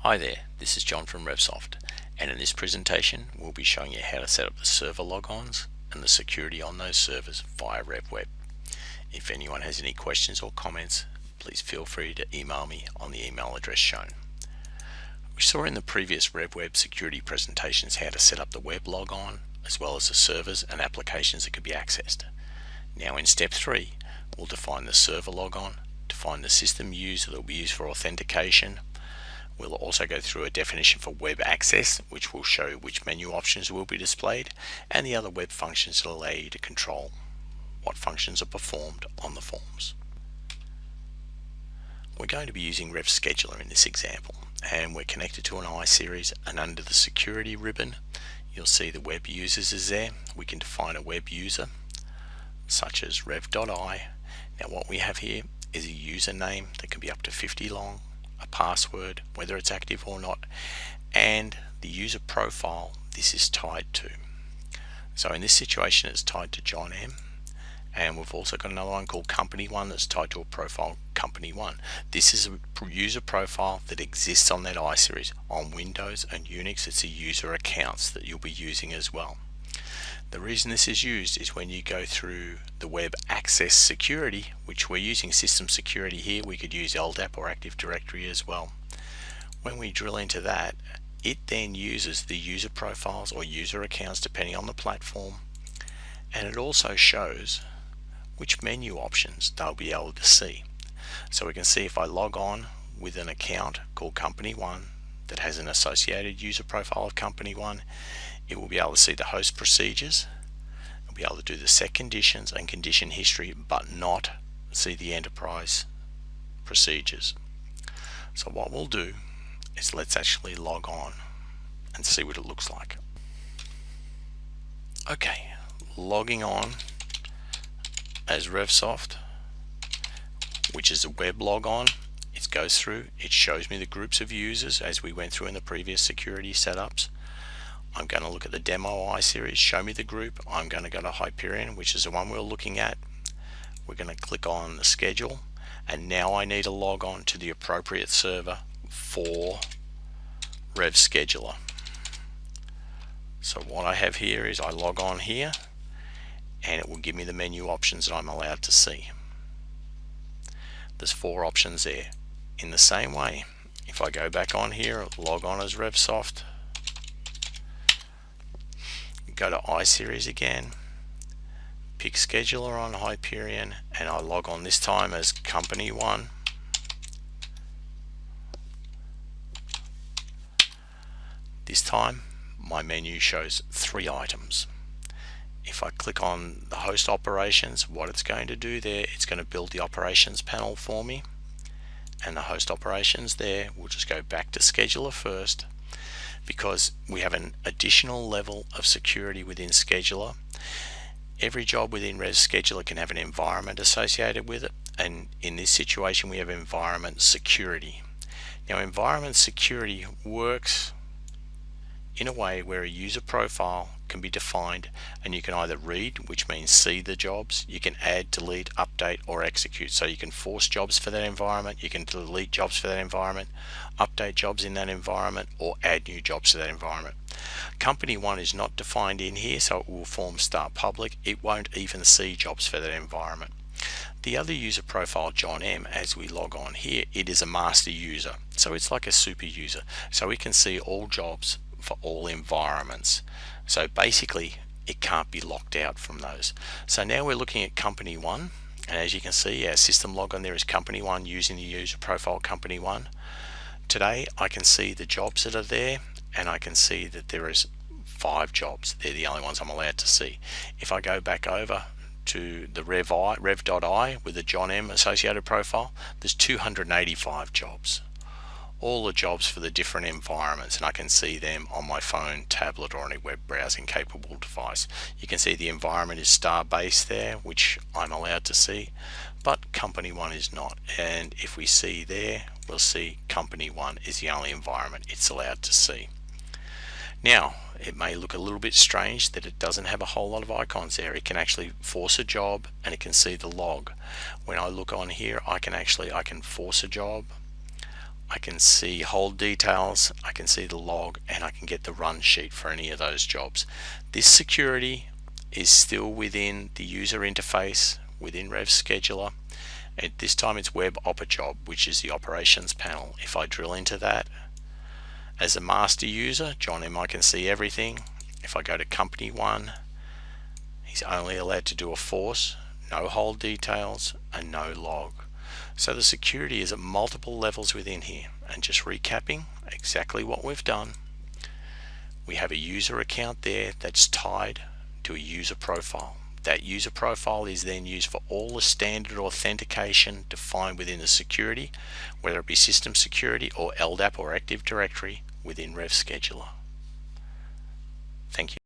Hi there, this is John from RevSoft, and in this presentation we'll be showing you how to set up the server logons and the security on those servers via REV WEB. If anyone has any questions or comments, please feel free to email me on the email address shown. We saw in the previous REV WEB security presentations how to set up the web logon as well as the servers and applications that could be accessed. Now in step 3, we'll define the server logon, define the system user that will be used for authentication. We'll also go through a definition for web access, which will show which menu options will be displayed, and the other web functions that allow you to control what functions are performed on the forms. We're going to be using Rev Scheduler in this example, and we're connected to an iSeries, and under the security ribbon you'll see the web users is there. We can define a web user such as rev.I. Now what we have here is a username that can be up to 50 long, a password, whether it's active or not, and the user profile this is tied to. So in this situation it's tied to John M, and we've also got another one called Company 1 that's tied to a profile Company 1. This is a user profile that exists on that iSeries. On Windows and Unix it's a user accounts that you'll be using as well. The reason this is used is when you go through the web access security, which we're using system security here, we could use LDAP or Active Directory as well. When we drill into that, it then uses the user profiles or user accounts depending on the platform, and it also shows which menu options they'll be able to see. So we can see if I log on with an account called Company 1 that has an associated user profile of Company 1, it will be able to see the host procedures, it'll be able to do the set conditions and condition history, but not see the enterprise procedures. So what we'll do is let's actually log on and see what it looks like. Okay, logging on as RevSoft, which is a web logon. It goes through, it shows me the groups of users as we went through in the previous security setups. I'm going to look at the demo iSeries, show me the group. I'm going to go to Hyperion, which is the one we're looking at. We're going to click on the schedule, and now I need to log on to the appropriate server for Rev Scheduler. So what I have here is I log on here, and it will give me the menu options that I'm allowed to see. There's 4 options there. In the same way, if I go back on here, log on as RevSoft, go to iSeries again, pick Scheduler on Hyperion, and I log on this time as Company 1. This time my menu shows 3 items. If I click on the host operations, what it's going to do there, it's going to build the operations panel for me, and the host operations there, we'll just go back to Scheduler first, because we have an additional level of security within Scheduler. Every job within Rev Scheduler can have an environment associated with it, and in this situation we have environment security. Now environment security works in a way where a user profile can be defined, and you can either read, which means see the jobs, you can add, delete, update, or execute. So you can force jobs for that environment, you can delete jobs for that environment, update jobs in that environment, or add new jobs to that environment. Company 1 is not defined in here, so it will form start public. It won't even see jobs for that environment. The other user profile, John M, as we log on here, it is a master user, so it's like a super user, so we can see all jobs for all environments. So basically it can't be locked out from those. So now we're looking at Company 1, and as you can see our system logon there is Company 1 using the user profile Company 1. Today I can see the jobs that are there, and I can see that there is 5 jobs. They're the only ones I'm allowed to see. If I go back over to the rev.I with the John M associated profile, there's 285 jobs. All the jobs for the different environments, and I can see them on my phone, tablet, or any web browsing capable device. You can see the environment is star-based there, which I'm allowed to see, but Company 1 is not. And if we see there, we'll see Company 1 is the only environment it's allowed to see. Now it may look a little bit strange that it doesn't have a whole lot of icons there. It can actually force a job, and it can see the log. When I look on here, I can force a job, I can see hold details, I can see the log, and I can get the run sheet for any of those jobs. This security is still within the user interface within Rev Scheduler. At this time it's Web Opera Job, which is the operations panel. If I drill into that, as a master user, John M, I can see everything. If I go to company 1, he's only allowed to do a force, no hold details, and no log. So the security is at multiple levels within here. And just recapping exactly what we've done, we have a user account there that's tied to a user profile. That user profile is then used for all the standard authentication defined within the security, whether it be system security or LDAP or Active Directory within Rev Scheduler. Thank you.